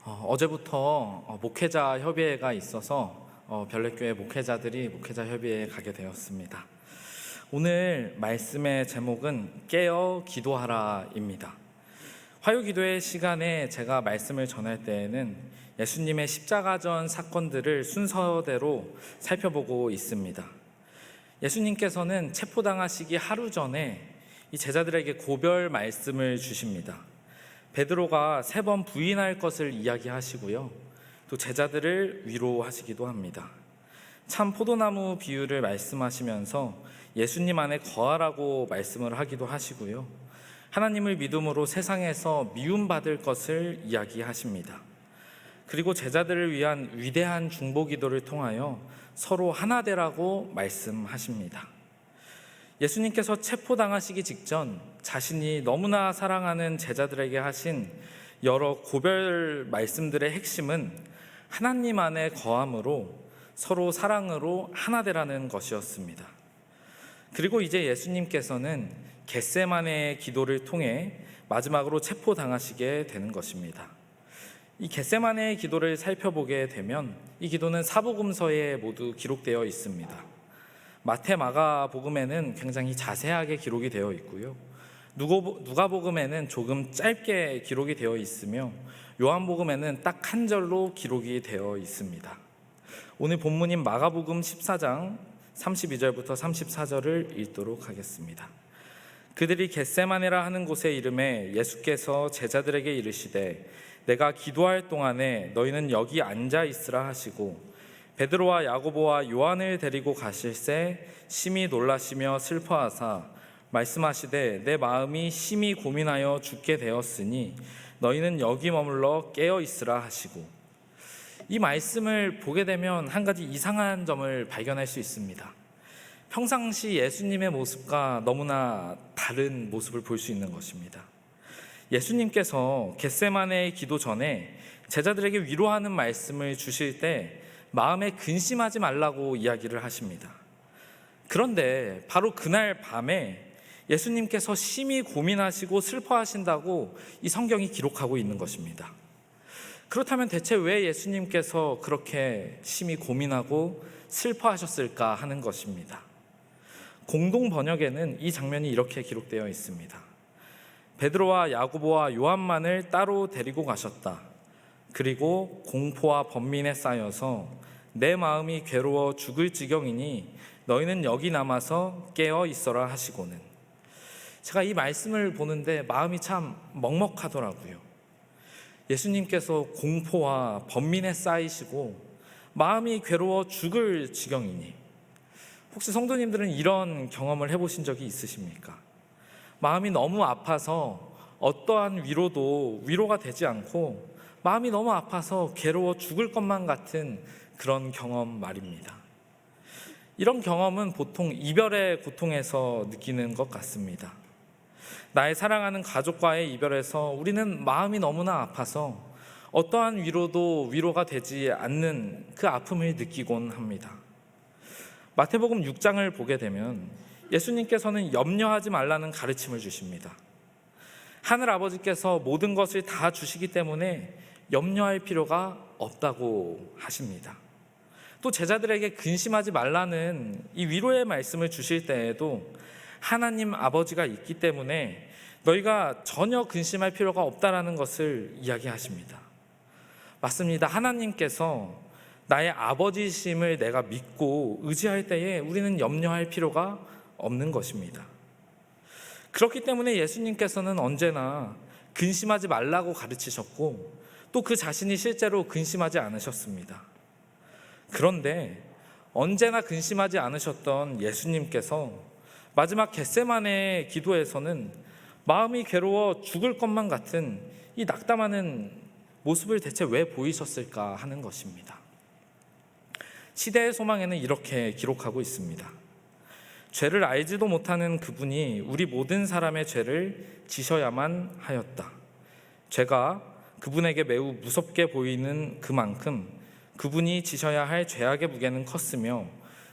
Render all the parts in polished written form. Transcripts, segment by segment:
어제부터 목회자 협의회가 있어서 별내교회 목회자들이 목회자 협의회에 가게 되었습니다. 오늘 말씀의 제목은 깨어 기도하라입니다. 화요기도의 시간에 제가 말씀을 전할 때에는 예수님의 십자가전 사건들을 순서대로 살펴보고 있습니다. 예수님께서는 체포당하시기 하루 전에 이 제자들에게 고별 말씀을 주십니다. 베드로가 3번 부인할 것을 이야기하시고요, 또 제자들을 위로하시기도 합니다. 참 포도나무 비유를 말씀하시면서 예수님 안에 거하라고 말씀을 하기도 하시고요, 하나님을 믿음으로 세상에서 미움받을 것을 이야기하십니다. 그리고 제자들을 위한 위대한 중보기도를 통하여 서로 하나 되라고 말씀하십니다. 예수님께서 체포당하시기 직전 자신이 너무나 사랑하는 제자들에게 하신 여러 고별 말씀들의 핵심은 하나님 안에 거함으로 서로 사랑으로 하나 되라는 것이었습니다. 그리고 이제 예수님께서는 겟세마네의 기도를 통해 마지막으로 체포당하시게 되는 것입니다. 이 겟세마네의 기도를 살펴보게 되면 이 기도는 사복음서에 모두 기록되어 있습니다. 마태, 마가복음에는 굉장히 자세하게 기록이 되어 있고요, 누가복음에는 조금 짧게 기록이 되어 있으며 요한복음에는 딱 한 절로 기록이 되어 있습니다. 오늘 본문인 마가복음 14장 32절부터 34절을 읽도록 하겠습니다. 그들이 겟세마네라 하는 곳의 이름에 예수께서 제자들에게 이르시되 내가 기도할 동안에 너희는 여기 앉아 있으라 하시고 베드로와 야고보와 요한을 데리고 가실새 심히 놀라시며 슬퍼하사 말씀하시되 내 마음이 심히 고민하여 죽게 되었으니 너희는 여기 머물러 깨어 있으라 하시고, 이 말씀을 보게 되면 한 가지 이상한 점을 발견할 수 있습니다. 평상시 예수님의 모습과 너무나 다른 모습을 볼 수 있는 것입니다. 예수님께서 겟세마네의 기도 전에 제자들에게 위로하는 말씀을 주실 때 마음에 근심하지 말라고 이야기를 하십니다. 그런데 바로 그날 밤에 예수님께서 심히 고민하시고 슬퍼하신다고 이 성경이 기록하고 있는 것입니다. 그렇다면 대체 왜 예수님께서 그렇게 심히 고민하고 슬퍼하셨을까 하는 것입니다. 공동 번역에는 이 장면이 이렇게 기록되어 있습니다. 베드로와 야고보와 요한만을 따로 데리고 가셨다. 그리고 공포와 번민에 쌓여서 내 마음이 괴로워 죽을 지경이니 너희는 여기 남아서 깨어 있어라 하시고는. 제가 이 말씀을 보는데 마음이 참 먹먹하더라고요. 예수님께서 공포와 번민에 쌓이시고 마음이 괴로워 죽을 지경이니, 혹시 성도님들은 이런 경험을 해보신 적이 있으십니까? 마음이 너무 아파서 어떠한 위로도 위로가 되지 않고 마음이 너무 아파서 괴로워 죽을 것만 같은 그런 경험 말입니다. 이런 경험은 보통 이별의 고통에서 느끼는 것 같습니다. 나의 사랑하는 가족과의 이별에서 우리는 마음이 너무나 아파서 어떠한 위로도 위로가 되지 않는 그 아픔을 느끼곤 합니다. 마태복음 6장을 보게 되면 예수님께서는 염려하지 말라는 가르침을 주십니다. 하늘 아버지께서 모든 것을 다 주시기 때문에 염려할 필요가 없다고 하십니다. 또 제자들에게 근심하지 말라는 이 위로의 말씀을 주실 때에도 하나님 아버지가 있기 때문에 너희가 전혀 근심할 필요가 없다라는 것을 이야기하십니다. 맞습니다. 하나님께서 나의 아버지심을 내가 믿고 의지할 때에 우리는 염려할 필요가 없는 것입니다. 그렇기 때문에 예수님께서는 언제나 근심하지 말라고 가르치셨고 또 그 자신이 실제로 근심하지 않으셨습니다. 그런데 언제나 근심하지 않으셨던 예수님께서 마지막 겟세마네 기도에서는 마음이 괴로워 죽을 것만 같은 이 낙담하는 모습을 대체 왜 보이셨을까 하는 것입니다. 시대의 소망에는 이렇게 기록하고 있습니다. 죄를 알지도 못하는 그분이 우리 모든 사람의 죄를 지셔야만 하였다. 죄가 그분에게 매우 무섭게 보이는 그만큼 그분이 지셔야 할 죄악의 무게는 컸으며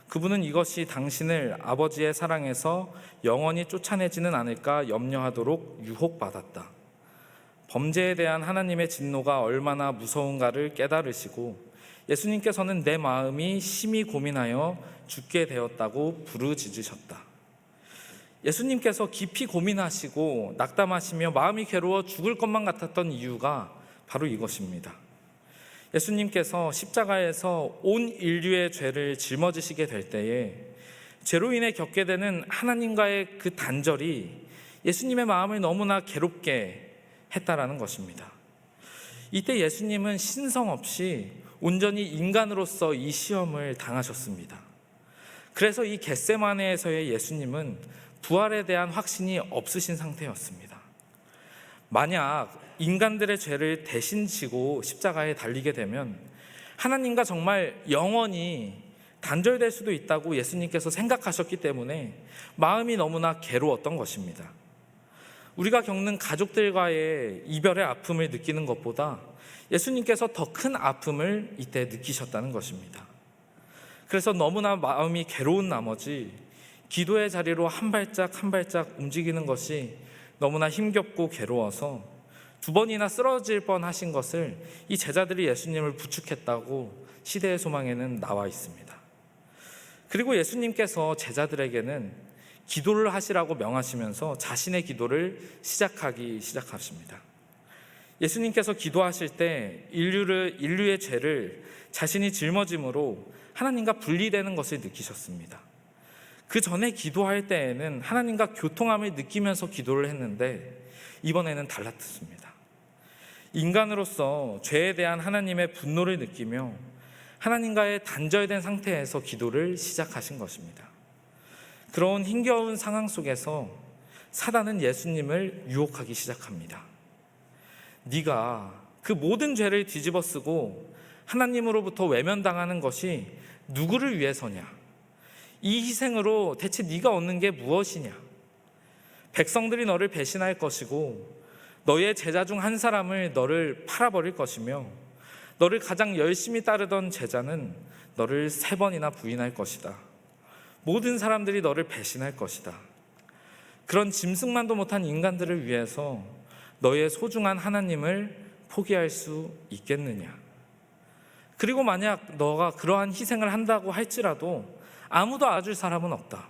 그분은 이것이 당신을 아버지의 사랑에서 영원히 쫓아내지는 않을까 염려하도록 유혹받았다. 범죄에 대한 하나님의 진노가 얼마나 무서운가를 깨달으시고 예수님께서는 내 마음이 심히 고민하여 죽게 되었다고 부르짖으셨다. 예수님께서 깊이 고민하시고 낙담하시며 마음이 괴로워 죽을 것만 같았던 이유가 바로 이것입니다. 예수님께서 십자가에서 온 인류의 죄를 짊어지시게 될 때에 죄로 인해 겪게 되는 하나님과의 그 단절이 예수님의 마음을 너무나 괴롭게 했다라는 것입니다. 이때 예수님은 신성 없이 온전히 인간으로서 이 시험을 당하셨습니다. 그래서 이 겟세마네에서의 예수님은 부활에 대한 확신이 없으신 상태였습니다. 만약 인간들의 죄를 대신 지고 십자가에 달리게 되면 하나님과 정말 영원히 단절될 수도 있다고 예수님께서 생각하셨기 때문에 마음이 너무나 괴로웠던 것입니다. 우리가 겪는 가족들과의 이별의 아픔을 느끼는 것보다 예수님께서 더 큰 아픔을 이때 느끼셨다는 것입니다. 그래서 너무나 마음이 괴로운 나머지 기도의 자리로 한 발짝 한 발짝 움직이는 것이 너무나 힘겹고 괴로워서 2번이나 쓰러질 뻔하신 것을 이 제자들이 예수님을 부축했다고 시대의 소망에는 나와 있습니다. 그리고 예수님께서 제자들에게는 기도를 하시라고 명하시면서 자신의 기도를 시작하십니다. 예수님께서 기도하실 때 인류의 죄를 자신이 짊어짐으로 하나님과 분리되는 것을 느끼셨습니다. 그 전에 기도할 때에는 하나님과 교통함을 느끼면서 기도를 했는데 이번에는 달라졌습니다. 인간으로서 죄에 대한 하나님의 분노를 느끼며 하나님과의 단절된 상태에서 기도를 시작하신 것입니다. 그런 힘겨운 상황 속에서 사단은 예수님을 유혹하기 시작합니다. 네가 그 모든 죄를 뒤집어 쓰고 하나님으로부터 외면당하는 것이 누구를 위해서냐? 이 희생으로 대체 네가 얻는 게 무엇이냐? 백성들이 너를 배신할 것이고 너의 제자 중 한 사람을 너를 팔아버릴 것이며 너를 가장 열심히 따르던 제자는 너를 3번이나 부인할 것이다. 모든 사람들이 너를 배신할 것이다. 그런 짐승만도 못한 인간들을 위해서 너의 소중한 하나님을 포기할 수 있겠느냐? 그리고 만약 너가 그러한 희생을 한다고 할지라도 아무도 알아줄 사람은 없다.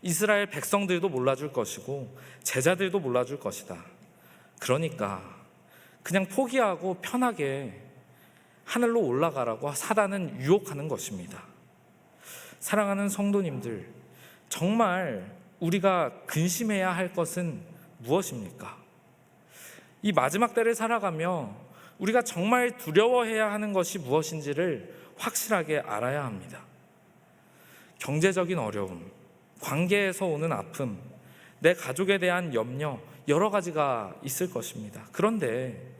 이스라엘 백성들도 몰라줄 것이고 제자들도 몰라줄 것이다. 그러니까 그냥 포기하고 편하게 하늘로 올라가라고 사단은 유혹하는 것입니다. 사랑하는 성도님들, 정말 우리가 근심해야 할 것은 무엇입니까? 이 마지막 때를 살아가며 우리가 정말 두려워해야 하는 것이 무엇인지를 확실하게 알아야 합니다. 경제적인 어려움, 관계에서 오는 아픔, 내 가족에 대한 염려, 여러 가지가 있을 것입니다. 그런데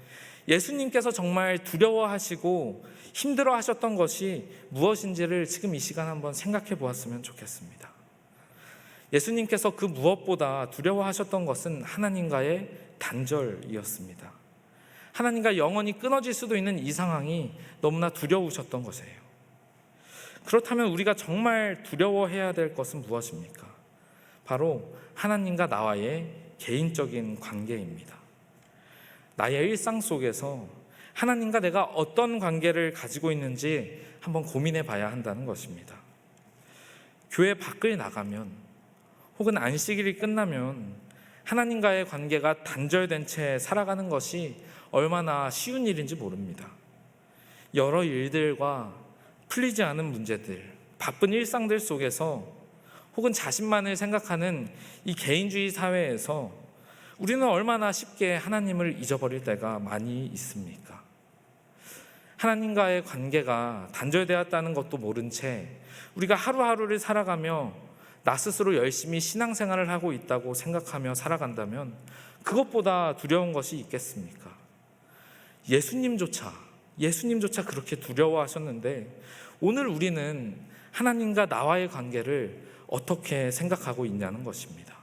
예수님께서 정말 두려워하시고 힘들어하셨던 것이 무엇인지를 지금 이 시간 한번 생각해 보았으면 좋겠습니다. 예수님께서 그 무엇보다 두려워하셨던 것은 하나님과의 단절이었습니다. 하나님과 영원히 끊어질 수도 있는 이 상황이 너무나 두려우셨던 것이에요. 그렇다면 우리가 정말 두려워해야 될 것은 무엇입니까? 바로 하나님과 나와의 개인적인 관계입니다. 나의 일상 속에서 하나님과 내가 어떤 관계를 가지고 있는지 한번 고민해 봐야 한다는 것입니다. 교회 밖을 나가면 혹은 안식일이 끝나면 하나님과의 관계가 단절된 채 살아가는 것이 얼마나 쉬운 일인지 모릅니다. 여러 일들과 풀리지 않은 문제들, 바쁜 일상들 속에서 혹은 자신만을 생각하는 이 개인주의 사회에서 우리는 얼마나 쉽게 하나님을 잊어버릴 때가 많이 있습니까? 하나님과의 관계가 단절되었다는 것도 모른 채 우리가 하루하루를 살아가며 나 스스로 열심히 신앙생활을 하고 있다고 생각하며 살아간다면 그것보다 두려운 것이 있겠습니까? 예수님조차 그렇게 두려워하셨는데 오늘 우리는 하나님과 나와의 관계를 어떻게 생각하고 있냐는 것입니다.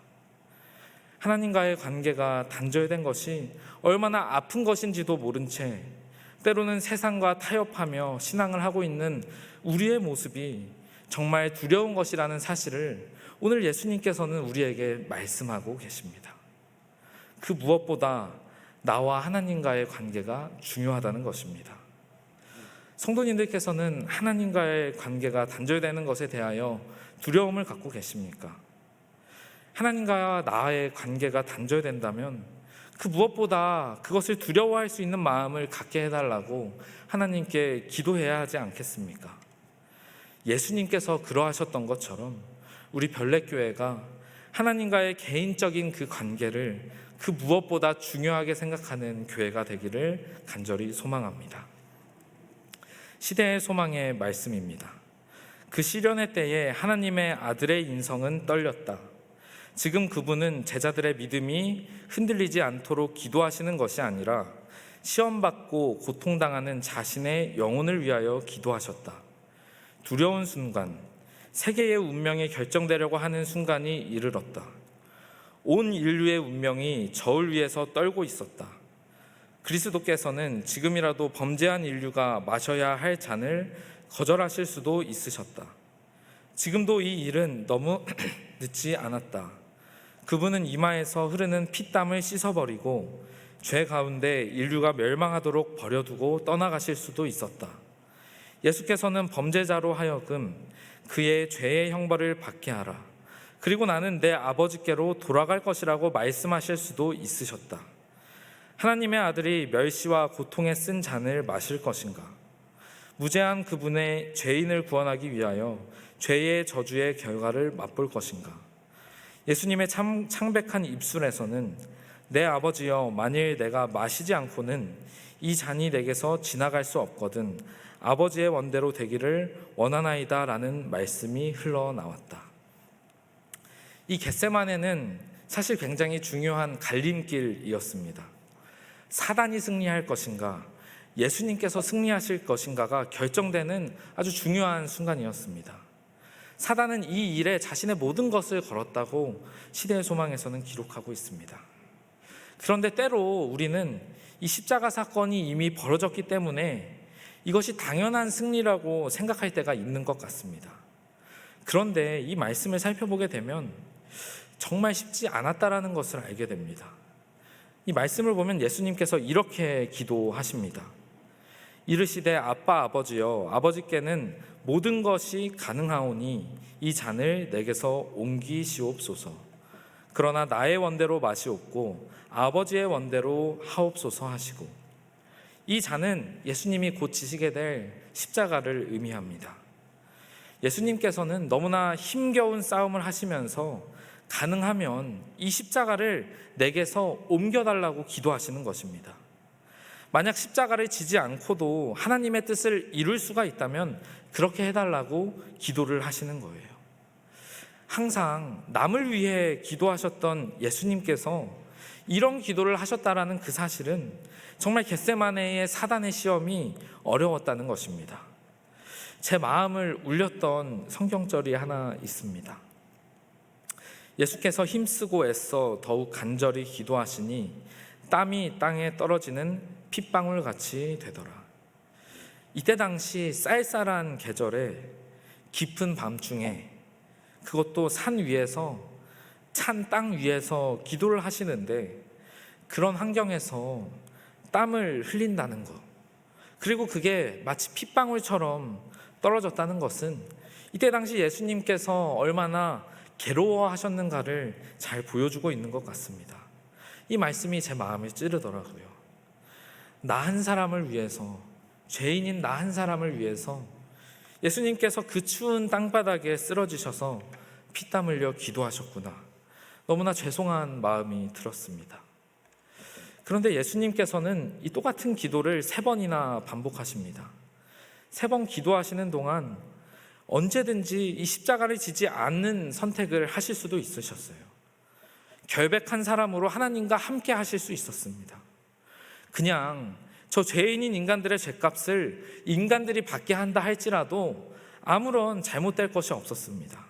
하나님과의 관계가 단절된 것이 얼마나 아픈 것인지도 모른 채 때로는 세상과 타협하며 신앙을 하고 있는 우리의 모습이 정말 두려운 것이라는 사실을 오늘 예수님께서는 우리에게 말씀하고 계십니다. 그 무엇보다 나와 하나님과의 관계가 중요하다는 것입니다. 성도님들께서는 하나님과의 관계가 단절되는 것에 대하여 두려움을 갖고 계십니까? 하나님과 나의 관계가 단절된다면 그 무엇보다 그것을 두려워할 수 있는 마음을 갖게 해달라고 하나님께 기도해야 하지 않겠습니까? 예수님께서 그러하셨던 것처럼 우리 별내교회가 하나님과의 개인적인 그 관계를 그 무엇보다 중요하게 생각하는 교회가 되기를 간절히 소망합니다. 시대의 소망의 말씀입니다. 그 시련의 때에 하나님의 아들의 인성은 떨렸다. 지금 그분은 제자들의 믿음이 흔들리지 않도록 기도하시는 것이 아니라 시험받고 고통당하는 자신의 영혼을 위하여 기도하셨다. 두려운 순간, 세계의 운명이 결정되려고 하는 순간이 이르렀다. 온 인류의 운명이 저울 위에서 떨고 있었다. 그리스도께서는 지금이라도 범죄한 인류가 마셔야 할 잔을 거절하실 수도 있으셨다. 지금도 이 일은 너무 늦지 않았다. 그분은 이마에서 흐르는 피땀을 씻어버리고 죄 가운데 인류가 멸망하도록 버려두고 떠나가실 수도 있었다. 예수께서는 범죄자로 하여금 그의 죄의 형벌을 받게 하라. 그리고 나는 내 아버지께로 돌아갈 것이라고 말씀하실 수도 있으셨다. 하나님의 아들이 멸시와 고통에 쓴 잔을 마실 것인가? 무죄한 그분의 죄인을 구원하기 위하여 죄의 저주의 결과를 맛볼 것인가? 예수님의 창백한 입술에서는 내 아버지여, 만일 내가 마시지 않고는 이 잔이 내게서 지나갈 수 없거든 아버지의 원대로 되기를 원하나이다 라는 말씀이 흘러나왔다. 이 겟세마네는 사실 굉장히 중요한 갈림길이었습니다. 사단이 승리할 것인가, 예수님께서 승리하실 것인가가 결정되는 아주 중요한 순간이었습니다. 사단은 이 일에 자신의 모든 것을 걸었다고 시대의 소망에서는 기록하고 있습니다. 그런데 때로 우리는 이 십자가 사건이 이미 벌어졌기 때문에 이것이 당연한 승리라고 생각할 때가 있는 것 같습니다. 그런데 이 말씀을 살펴보게 되면 정말 쉽지 않았다라는 것을 알게 됩니다. 이 말씀을 보면 예수님께서 이렇게 기도하십니다. 이르시되 아빠 아버지여, 아버지께는 모든 것이 가능하오니 이 잔을 내게서 옮기시옵소서. 그러나 나의 원대로 마시옵고 아버지의 원대로 하옵소서 하시고, 이 잔은 예수님이 곧 지시게 될 십자가를 의미합니다. 예수님께서는 너무나 힘겨운 싸움을 하시면서 가능하면 이 십자가를 내게서 옮겨달라고 기도하시는 것입니다. 만약 십자가를 지지 않고도 하나님의 뜻을 이룰 수가 있다면 그렇게 해달라고 기도를 하시는 거예요. 항상 남을 위해 기도하셨던 예수님께서 이런 기도를 하셨다라는 그 사실은 정말 겟세마네의 사단의 시험이 어려웠다는 것입니다. 제 마음을 울렸던 성경절이 하나 있습니다. 예수께서 힘쓰고 애써 더욱 간절히 기도하시니 땀이 땅에 떨어지는 핏방울 같이 되더라. 이때 당시 쌀쌀한 계절에 깊은 밤중에, 그것도 산 위에서, 찬 땅 위에서 기도를 하시는데, 그런 환경에서 땀을 흘린다는 것, 그리고 그게 마치 핏방울처럼 떨어졌다는 것은 이때 당시 예수님께서 얼마나 괴로워하셨는가를 잘 보여주고 있는 것 같습니다. 이 말씀이 제 마음을 찌르더라고요. 나 한 사람을 위해서, 죄인인 나 한 사람을 위해서 예수님께서 그 추운 땅바닥에 쓰러지셔서 피땀 흘려 기도하셨구나. 너무나 죄송한 마음이 들었습니다. 그런데 예수님께서는 이 똑같은 기도를 3번이나 반복하십니다. 3번 기도하시는 동안 언제든지 이 십자가를 지지 않는 선택을 하실 수도 있으셨어요. 결백한 사람으로 하나님과 함께 하실 수 있었습니다. 그냥 저 죄인인 인간들의 죄값을 인간들이 받게 한다 할지라도 아무런 잘못될 것이 없었습니다.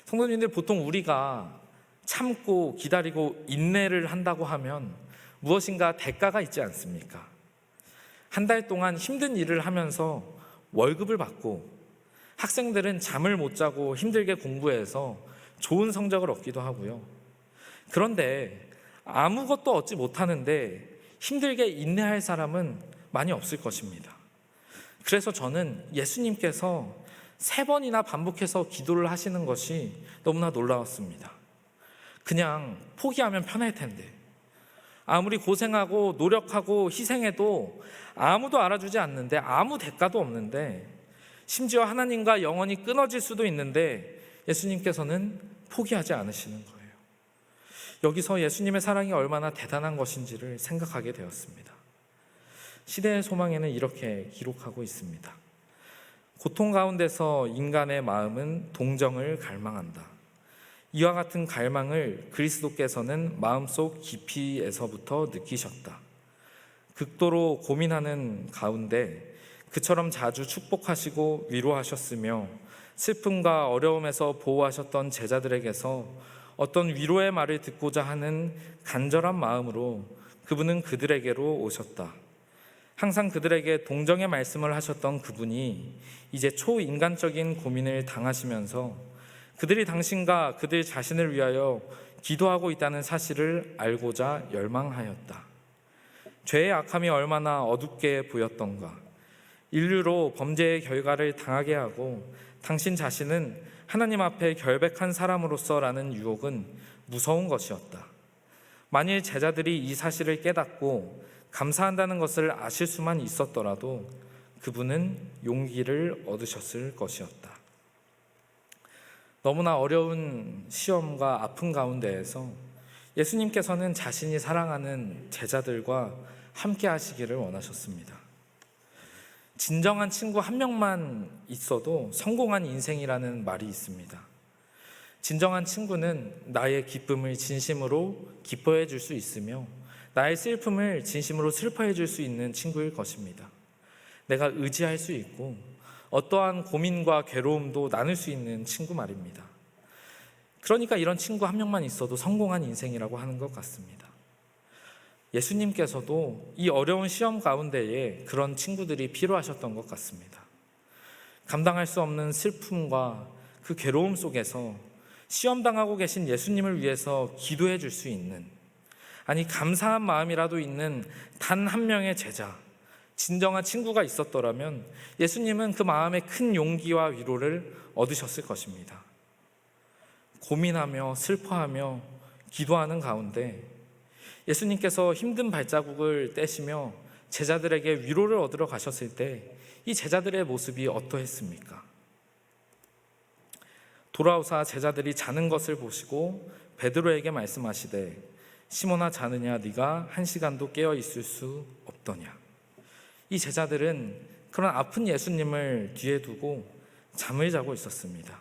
성도님들, 보통 우리가 참고 기다리고 인내를 한다고 하면 무엇인가 대가가 있지 않습니까? 한 달 동안 힘든 일을 하면서 월급을 받고, 학생들은 잠을 못 자고 힘들게 공부해서 좋은 성적을 얻기도 하고요. 그런데 아무것도 얻지 못하는데 힘들게 인내할 사람은 많이 없을 것입니다. 그래서 저는 예수님께서 3번이나 반복해서 기도를 하시는 것이 너무나 놀라웠습니다. 그냥 포기하면 편할 텐데, 아무리 고생하고 노력하고 희생해도 아무도 알아주지 않는데, 아무 대가도 없는데, 심지어 하나님과 영원히 끊어질 수도 있는데 예수님께서는 포기하지 않으시는 거예요. 여기서 예수님의 사랑이 얼마나 대단한 것인지를 생각하게 되었습니다. 시대의 소망에는 이렇게 기록하고 있습니다. 고통 가운데서 인간의 마음은 동정을 갈망한다. 이와 같은 갈망을 그리스도께서는 마음속 깊이에서부터 느끼셨다. 극도로 고민하는 가운데 그처럼 자주 축복하시고 위로하셨으며 슬픔과 어려움에서 보호하셨던 제자들에게서 어떤 위로의 말을 듣고자 하는 간절한 마음으로 그분은 그들에게로 오셨다. 항상 그들에게 동정의 말씀을 하셨던 그분이 이제 초인간적인 고민을 당하시면서 그들이 당신과 그들 자신을 위하여 기도하고 있다는 사실을 알고자 열망하였다. 죄의 악함이 얼마나 어둡게 보였던가. 인류로 범죄의 결과를 당하게 하고 당신 자신은 하나님 앞에 결백한 사람으로서라는 유혹은 무서운 것이었다. 만일 제자들이 이 사실을 깨닫고 감사한다는 것을 아실 수만 있었더라도 그분은 용기를 얻으셨을 것이었다. 너무나 어려운 시험과 아픔 가운데에서 예수님께서는 자신이 사랑하는 제자들과 함께 하시기를 원하셨습니다. 진정한 친구 한 명만 있어도 성공한 인생이라는 말이 있습니다. 진정한 친구는 나의 기쁨을 진심으로 기뻐해 줄 수 있으며 나의 슬픔을 진심으로 슬퍼해 줄 수 있는 친구일 것입니다. 내가 의지할 수 있고 어떠한 고민과 괴로움도 나눌 수 있는 친구 말입니다. 그러니까 이런 친구 한 명만 있어도 성공한 인생이라고 하는 것 같습니다. 예수님께서도 이 어려운 시험 가운데에 그런 친구들이 필요하셨던 것 같습니다. 감당할 수 없는 슬픔과 그 괴로움 속에서 시험당하고 계신 예수님을 위해서 기도해 줄 수 있는, 아니 감사한 마음이라도 있는 단 한 명의 제자, 진정한 친구가 있었더라면 예수님은 그 마음에 큰 용기와 위로를 얻으셨을 것입니다. 고민하며 슬퍼하며 기도하는 가운데 예수님께서 힘든 발자국을 떼시며 제자들에게 위로를 얻으러 가셨을 때 이 제자들의 모습이 어떠했습니까? 돌아오사 제자들이 자는 것을 보시고 베드로에게 말씀하시되 시몬아 자느냐 네가 1시간도 깨어 있을 수 없더냐. 이 제자들은 그런 아픈 예수님을 뒤에 두고 잠을 자고 있었습니다.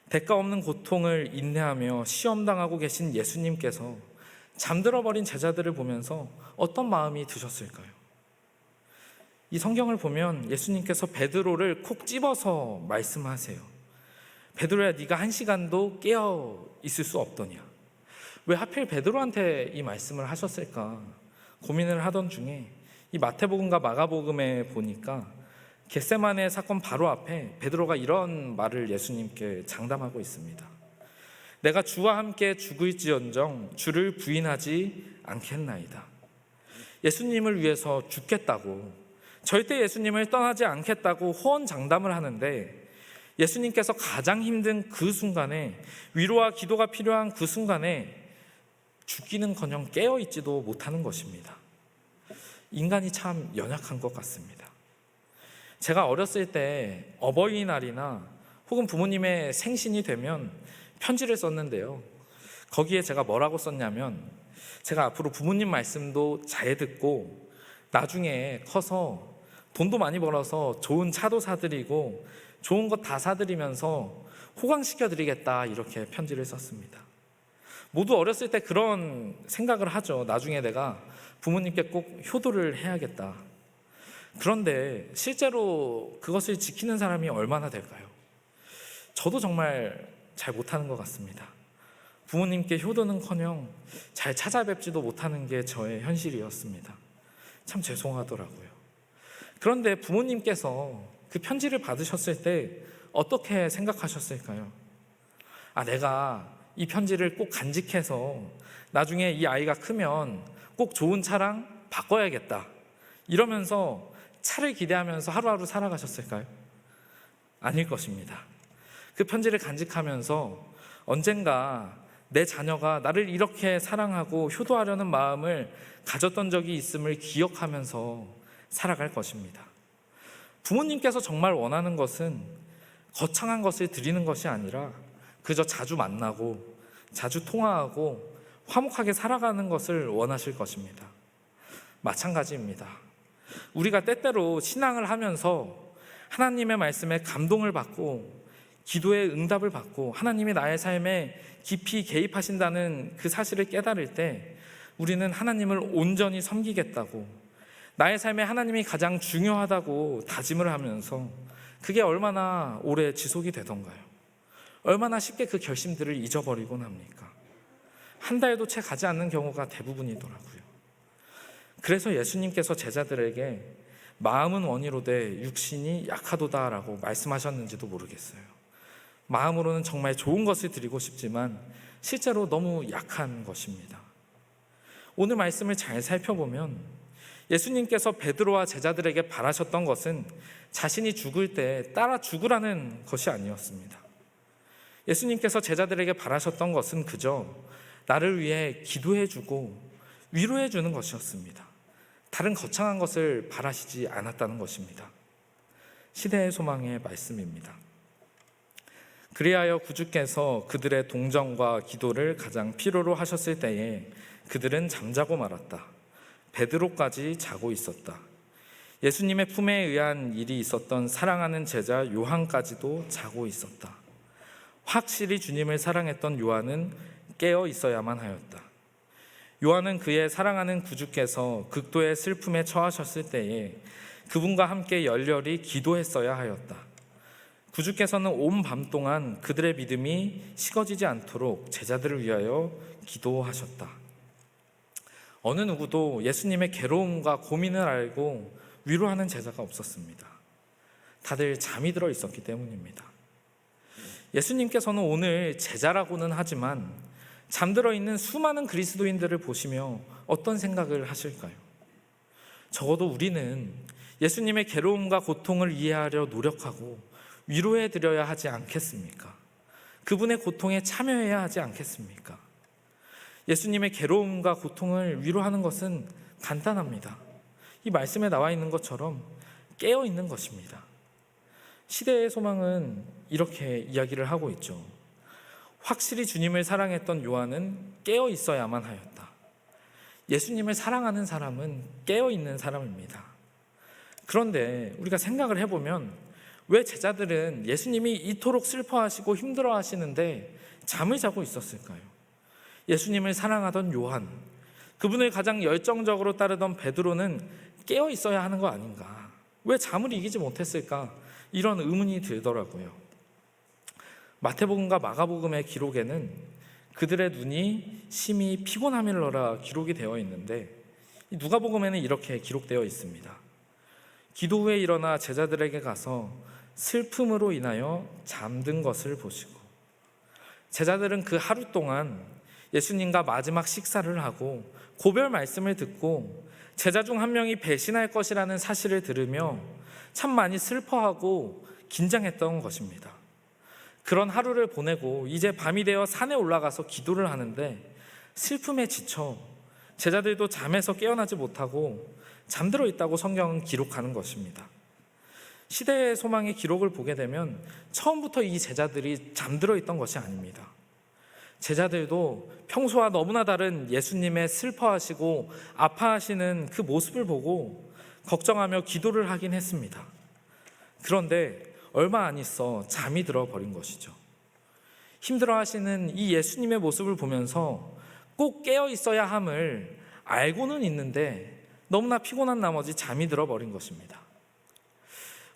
대가 없는 고통을 인내하며 시험당하고 계신 예수님께서 잠들어버린 제자들을 보면서 어떤 마음이 드셨을까요? 이 성경을 보면 예수님께서 베드로를 콕 집어서 말씀하세요. 베드로야 네가 1시간도 깨어 있을 수 없더냐. 왜 하필 베드로한테 이 말씀을 하셨을까 고민을 하던 중에 이 마태복음과 마가복음에 보니까 겟세마네 사건 바로 앞에 베드로가 이런 말을 예수님께 장담하고 있습니다. 내가 주와 함께 죽을지언정 주를 부인하지 않겠나이다. 예수님을 위해서 죽겠다고, 절대 예수님을 떠나지 않겠다고 호언장담을 하는데 예수님께서 가장 힘든 그 순간에, 위로와 기도가 필요한 그 순간에 죽기는커녕 깨어있지도 못하는 것입니다. 인간이 참 연약한 것 같습니다. 제가 어렸을 때 어버이날이나 혹은 부모님의 생신이 되면 편지를 썼는데요, 거기에 제가 뭐라고 썼냐면 제가 앞으로 부모님 말씀도 잘 듣고 나중에 커서 돈도 많이 벌어서 좋은 차도 사드리고 좋은 것 다 사드리면서 호강시켜드리겠다, 이렇게 편지를 썼습니다. 모두 어렸을 때 그런 생각을 하죠. 나중에 내가 부모님께 꼭 효도를 해야겠다. 그런데 실제로 그것을 지키는 사람이 얼마나 될까요? 저도 정말 잘 못하는 것 같습니다. 부모님께 효도는커녕 잘 찾아뵙지도 못하는 게 저의 현실이었습니다. 참 죄송하더라고요. 그런데 부모님께서 그 편지를 받으셨을 때 어떻게 생각하셨을까요? 내가 이 편지를 꼭 간직해서 나중에 이 아이가 크면 꼭 좋은 차랑 바꿔야겠다 이러면서 차를 기대하면서 하루하루 살아가셨을까요? 아닐 것입니다. 그 편지를 간직하면서 언젠가 내 자녀가 나를 이렇게 사랑하고 효도하려는 마음을 가졌던 적이 있음을 기억하면서 살아갈 것입니다. 부모님께서 정말 원하는 것은 거창한 것을 드리는 것이 아니라 그저 자주 만나고 자주 통화하고 화목하게 살아가는 것을 원하실 것입니다. 마찬가지입니다. 우리가 때때로 신앙을 하면서 하나님의 말씀에 감동을 받고 기도의 응답을 받고 하나님이 나의 삶에 깊이 개입하신다는 그 사실을 깨달을 때 우리는 하나님을 온전히 섬기겠다고 나의 삶에 하나님이 가장 중요하다고 다짐을 하면서 그게 얼마나 오래 지속이 되던가요? 얼마나 쉽게 그 결심들을 잊어버리곤 합니까? 한 달도 채 가지 않는 경우가 대부분이더라고요. 그래서 예수님께서 제자들에게 마음은 원이로되 육신이 약하도다라고 말씀하셨는지도 모르겠어요. 마음으로는 정말 좋은 것을 드리고 싶지만 실제로 너무 약한 것입니다. 오늘 말씀을 잘 살펴보면 예수님께서 베드로와 제자들에게 바라셨던 것은 자신이 죽을 때 따라 죽으라는 것이 아니었습니다. 예수님께서 제자들에게 바라셨던 것은 그저 나를 위해 기도해주고 위로해주는 것이었습니다. 다른 거창한 것을 바라시지 않았다는 것입니다. 시대의 소망의 말씀입니다. 그리하여 구주께서 그들의 동정과 기도를 가장 필요로 하셨을 때에 그들은 잠자고 말았다. 베드로까지 자고 있었다. 예수님의 품에 의한 일이 있었던 사랑하는 제자 요한까지도 자고 있었다. 확실히 주님을 사랑했던 요한은 깨어 있어야만 하였다. 요한은 그의 사랑하는 구주께서 극도의 슬픔에 처하셨을 때에 그분과 함께 열렬히 기도했어야 하였다. 구주께서는 온 밤 동안 그들의 믿음이 식어지지 않도록 제자들을 위하여 기도하셨다. 어느 누구도 예수님의 괴로움과 고민을 알고 위로하는 제자가 없었습니다. 다들 잠이 들어 있었기 때문입니다. 예수님께서는 오늘 제자라고는 하지만 잠들어 있는 수많은 그리스도인들을 보시며 어떤 생각을 하실까요? 적어도 우리는 예수님의 괴로움과 고통을 이해하려 노력하고 위로해 드려야 하지 않겠습니까? 그분의 고통에 참여해야 하지 않겠습니까? 예수님의 괴로움과 고통을 위로하는 것은 간단합니다. 이 말씀에 나와 있는 것처럼 깨어 있는 것입니다. 시대의 소망은 이렇게 이야기를 하고 있죠. 확실히 주님을 사랑했던 요한은 깨어 있어야만 하였다. 예수님을 사랑하는 사람은 깨어 있는 사람입니다. 그런데 우리가 생각을 해보면 왜 제자들은 예수님이 이토록 슬퍼하시고 힘들어 하시는데 잠을 자고 있었을까요? 예수님을 사랑하던 요한, 그분을 가장 열정적으로 따르던 베드로는 깨어 있어야 하는 거 아닌가? 왜 잠을 이기지 못했을까? 이런 의문이 들더라고요. 마태복음과 마가복음의 기록에는 그들의 눈이 심히 피곤함일러라 기록이 되어 있는데 누가복음에는 이렇게 기록되어 있습니다. 기도 후에 일어나 제자들에게 가서 슬픔으로 인하여 잠든 것을 보시고, 제자들은 그 하루 동안 예수님과 마지막 식사를 하고 고별 말씀을 듣고 제자 중 한 명이 배신할 것이라는 사실을 들으며 참 많이 슬퍼하고 긴장했던 것입니다. 그런 하루를 보내고 이제 밤이 되어 산에 올라가서 기도를 하는데 슬픔에 지쳐 제자들도 잠에서 깨어나지 못하고 잠들어 있다고 성경은 기록하는 것입니다. 시대의 소망의 기록을 보게 되면 처음부터 이 제자들이 잠들어 있던 것이 아닙니다. 제자들도 평소와 너무나 다른 예수님의 슬퍼하시고 아파하시는 그 모습을 보고 걱정하며 기도를 하긴 했습니다. 그런데 얼마 안 있어 잠이 들어버린 것이죠. 힘들어하시는 이 예수님의 모습을 보면서 꼭 깨어 있어야 함을 알고는 있는데 너무나 피곤한 나머지 잠이 들어버린 것입니다.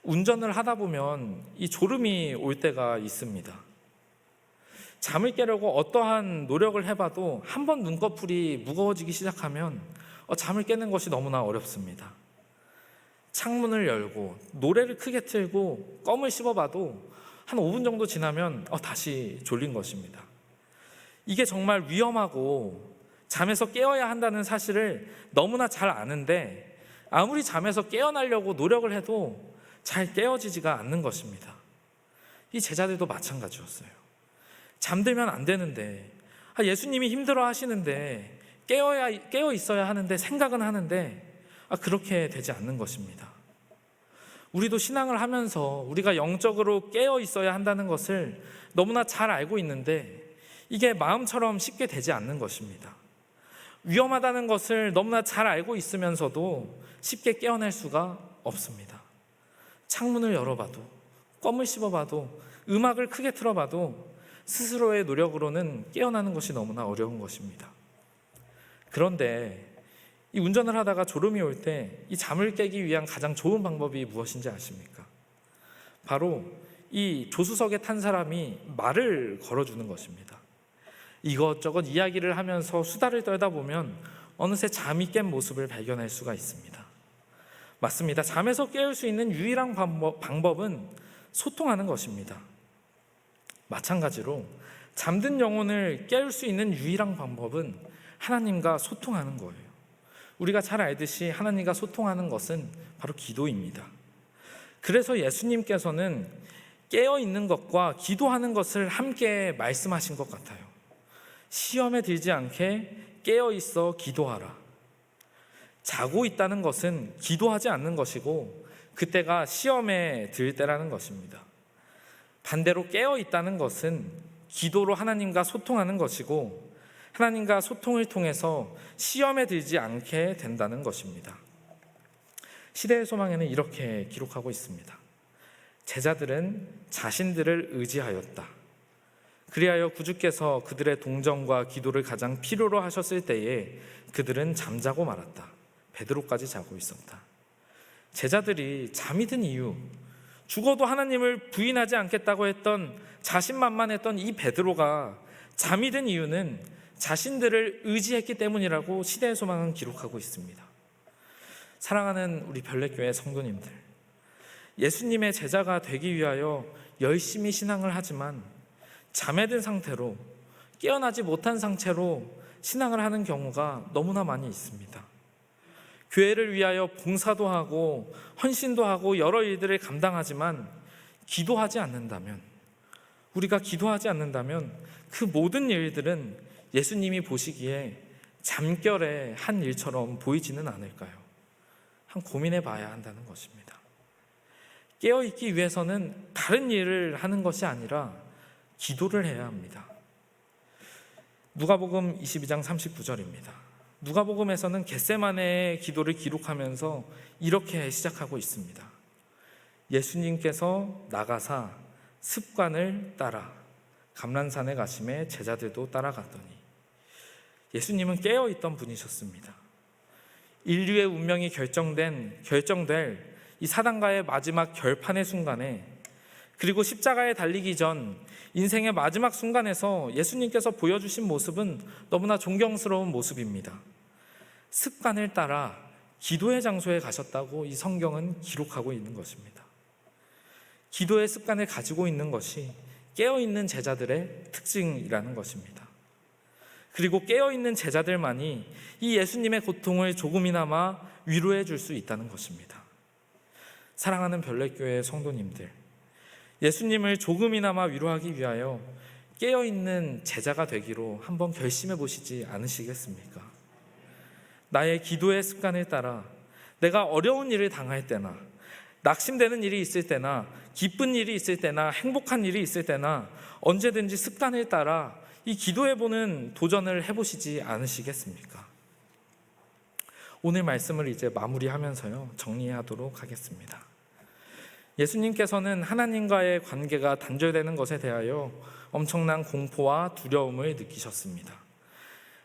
운전을 하다 보면 이 졸음이 올 때가 있습니다. 잠을 깨려고 어떠한 노력을 해봐도 한번 눈꺼풀이 무거워지기 시작하면 잠을 깨는 것이 너무나 어렵습니다. 창문을 열고 노래를 크게 틀고 껌을 씹어봐도 한 5분 정도 지나면 다시 졸린 것입니다. 이게 정말 위험하고 잠에서 깨어야 한다는 사실을 너무나 잘 아는데 아무리 잠에서 깨어나려고 노력을 해도 잘 깨어지지가 않는 것입니다. 이 제자들도 마찬가지였어요. 잠들면 안 되는데, 예수님이 힘들어 하시는데 깨어 있어야 하는데 생각은 하는데 그렇게 되지 않는 것입니다. 우리도 신앙을 하면서 우리가 영적으로 깨어 있어야 한다는 것을 너무나 잘 알고 있는데 이게 마음처럼 쉽게 되지 않는 것입니다. 위험하다는 것을 너무나 잘 알고 있으면서도 쉽게 깨어날 수가 없습니다. 창문을 열어봐도, 껌을 씹어봐도, 음악을 크게 틀어봐도 스스로의 노력으로는 깨어나는 것이 너무나 어려운 것입니다. 그런데 이 운전을 하다가 졸음이 올 때 이 잠을 깨기 위한 가장 좋은 방법이 무엇인지 아십니까? 바로 이 조수석에 탄 사람이 말을 걸어주는 것입니다. 이것저것 이야기를 하면서 수다를 떨다 보면 어느새 잠이 깬 모습을 발견할 수가 있습니다. 맞습니다. 잠에서 깨울 수 있는 유일한 방법은 소통하는 것입니다. 마찬가지로 잠든 영혼을 깨울 수 있는 유일한 방법은 하나님과 소통하는 거예요. 우리가 잘 알듯이 하나님과 소통하는 것은 바로 기도입니다. 그래서 예수님께서는 깨어있는 것과 기도하는 것을 함께 말씀하신 것 같아요. 시험에 들지 않게 깨어있어 기도하라. 자고 있다는 것은 기도하지 않는 것이고 그때가 시험에 들 때라는 것입니다. 반대로 깨어있다는 것은 기도로 하나님과 소통하는 것이고 하나님과 소통을 통해서 시험에 들지 않게 된다는 것입니다. 시대의 소망에는 이렇게 기록하고 있습니다. 제자들은 자신들을 의지하였다. 그리하여 구주께서 그들의 동정과 기도를 가장 필요로 하셨을 때에 그들은 잠자고 말았다. 베드로까지 자고 있었다. 제자들이 잠이 든 이유, 죽어도 하나님을 부인하지 않겠다고 했던 자신만만했던 이 베드로가 잠이 든 이유는 자신들을 의지했기 때문이라고 시대의 소망은 기록하고 있습니다. 사랑하는 우리 별내교회 성도님들, 예수님의 제자가 되기 위하여 열심히 신앙을 하지만 잠에 든 상태로, 깨어나지 못한 상태로 신앙을 하는 경우가 너무나 많이 있습니다. 교회를 위하여 봉사도 하고 헌신도 하고 여러 일들을 감당하지만 기도하지 않는다면, 우리가 기도하지 않는다면 그 모든 일들은 예수님이 보시기에 잠결의 한 일처럼 보이지는 않을까요? 한 고민해 봐야 한다는 것입니다. 깨어있기 위해서는 다른 일을 하는 것이 아니라 기도를 해야 합니다. 누가복음 22장 39절입니다. 누가복음에서는 겟세마네의 기도를 기록하면서 이렇게 시작하고 있습니다. 예수님께서 나가사 습관을 따라 감람산에 가심에 제자들도 따라갔더니, 예수님은 깨어있던 분이셨습니다. 인류의 운명이 결정될 이 사단과의 마지막 결판의 순간에, 그리고 십자가에 달리기 전 인생의 마지막 순간에서 예수님께서 보여주신 모습은 너무나 존경스러운 모습입니다. 습관을 따라 기도의 장소에 가셨다고 이 성경은 기록하고 있는 것입니다. 기도의 습관을 가지고 있는 것이 깨어있는 제자들의 특징이라는 것입니다. 그리고 깨어있는 제자들만이 이 예수님의 고통을 조금이나마 위로해 줄 수 있다는 것입니다. 사랑하는 별내교회 성도님들, 예수님을 조금이나마 위로하기 위하여 깨어있는 제자가 되기로 한번 결심해 보시지 않으시겠습니까? 나의 기도의 습관을 따라 내가 어려운 일을 당할 때나, 낙심되는 일이 있을 때나, 기쁜 일이 있을 때나, 행복한 일이 있을 때나 언제든지 습관을 따라 이 기도해보는 도전을 해보시지 않으시겠습니까? 오늘 말씀을 이제 마무리하면서요, 정리하도록 하겠습니다. 예수님께서는 하나님과의 관계가 단절되는 것에 대하여 엄청난 공포와 두려움을 느끼셨습니다.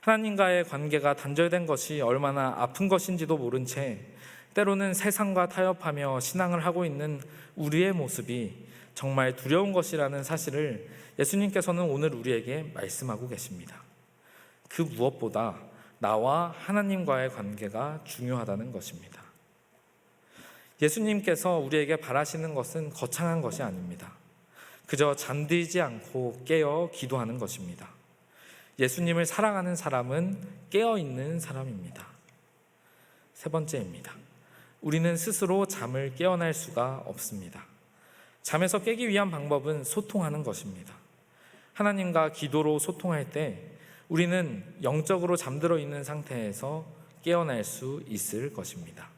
하나님과의 관계가 단절된 것이 얼마나 아픈 것인지도 모른 채 때로는 세상과 타협하며 신앙을 하고 있는 우리의 모습이 정말 두려운 것이라는 사실을 예수님께서는 오늘 우리에게 말씀하고 계십니다. 그 무엇보다 나와 하나님과의 관계가 중요하다는 것입니다. 예수님께서 우리에게 바라시는 것은 거창한 것이 아닙니다. 그저 잠들지 않고 깨어 기도하는 것입니다. 예수님을 사랑하는 사람은 깨어있는 사람입니다. 세 번째입니다. 우리는 스스로 잠을 깨어날 수가 없습니다. 잠에서 깨기 위한 방법은 소통하는 것입니다. 하나님과 기도로 소통할 때 우리는 영적으로 잠들어 있는 상태에서 깨어날 수 있을 것입니다.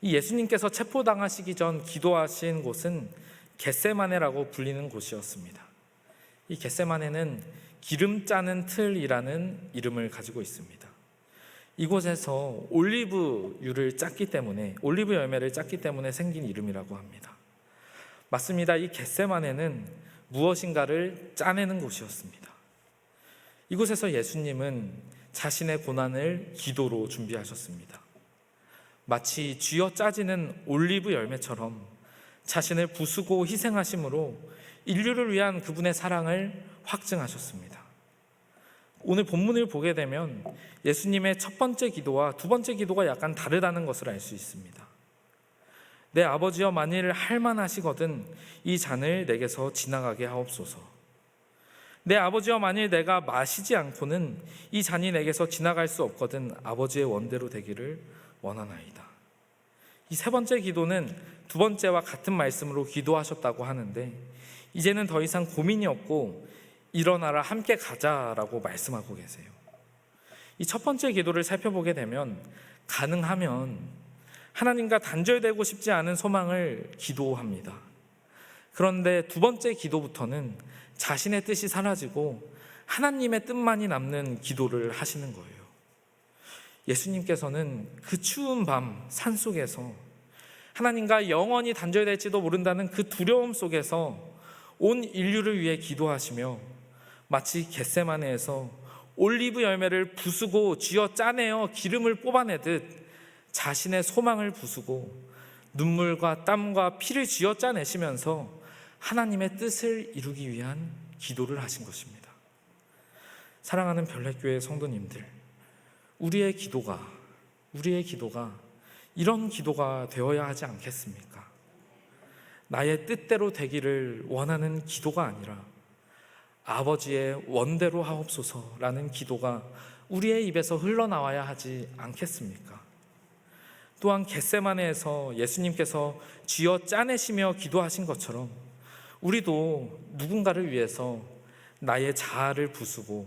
이 예수님께서 체포당하시기 전 기도하신 곳은 겟세마네라고 불리는 곳이었습니다. 이 겟세마네는 기름 짜는 틀이라는 이름을 가지고 있습니다. 이곳에서 올리브 열매를 짰기 때문에 생긴 이름이라고 합니다. 맞습니다. 이 겟세마네는 무엇인가를 짜내는 곳이었습니다. 이곳에서 예수님은 자신의 고난을 기도로 준비하셨습니다. 마치 쥐어 짜지는 올리브 열매처럼 자신을 부수고 희생하심으로 인류를 위한 그분의 사랑을 확증하셨습니다. 오늘 본문을 보게 되면 예수님의 첫 번째 기도와 두 번째 기도가 약간 다르다는 것을 알 수 있습니다. 내 아버지여 만일 할만하시거든 이 잔을 내게서 지나가게 하옵소서. 내 아버지여 만일 내가 마시지 않고는 이 잔이 내게서 지나갈 수 없거든 아버지의 원대로 되기를 원하나이다. 이 세 번째 기도는 두 번째와 같은 말씀으로 기도하셨다고 하는데 이제는 더 이상 고민이 없고 일어나라 함께 가자라고 말씀하고 계세요. 이 첫 번째 기도를 살펴보게 되면 가능하면 하나님과 단절되고 싶지 않은 소망을 기도합니다. 그런데 두 번째 기도부터는 자신의 뜻이 사라지고 하나님의 뜻만이 남는 기도를 하시는 거예요. 예수님께서는 그 추운 밤 산속에서 하나님과 영원히 단절될지도 모른다는 그 두려움 속에서 온 인류를 위해 기도하시며 마치 겟세마네에서 올리브 열매를 부수고 쥐어 짜내어 기름을 뽑아내듯 자신의 소망을 부수고 눈물과 땀과 피를 쥐어 짜내시면서 하나님의 뜻을 이루기 위한 기도를 하신 것입니다. 사랑하는 별내교회 성도님들, 우리의 기도가 이런 기도가 되어야 하지 않겠습니까? 나의 뜻대로 되기를 원하는 기도가 아니라 아버지의 원대로 하옵소서라는 기도가 우리의 입에서 흘러나와야 하지 않겠습니까? 또한 겟세마네에서 예수님께서 쥐어 짜내시며 기도하신 것처럼 우리도 누군가를 위해서 나의 자아를 부수고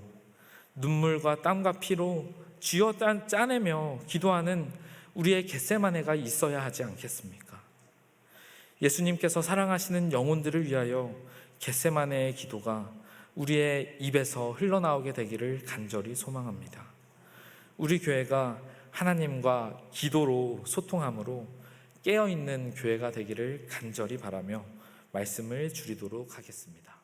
눈물과 땀과 피로 쥐어 짜내며 기도하는 우리의 겟세마네가 있어야 하지 않겠습니까? 예수님께서 사랑하시는 영혼들을 위하여 겟세마네의 기도가 우리의 입에서 흘러나오게 되기를 간절히 소망합니다. 우리 교회가 하나님과 기도로 소통함으로 깨어있는 교회가 되기를 간절히 바라며 말씀을 줄이도록 하겠습니다.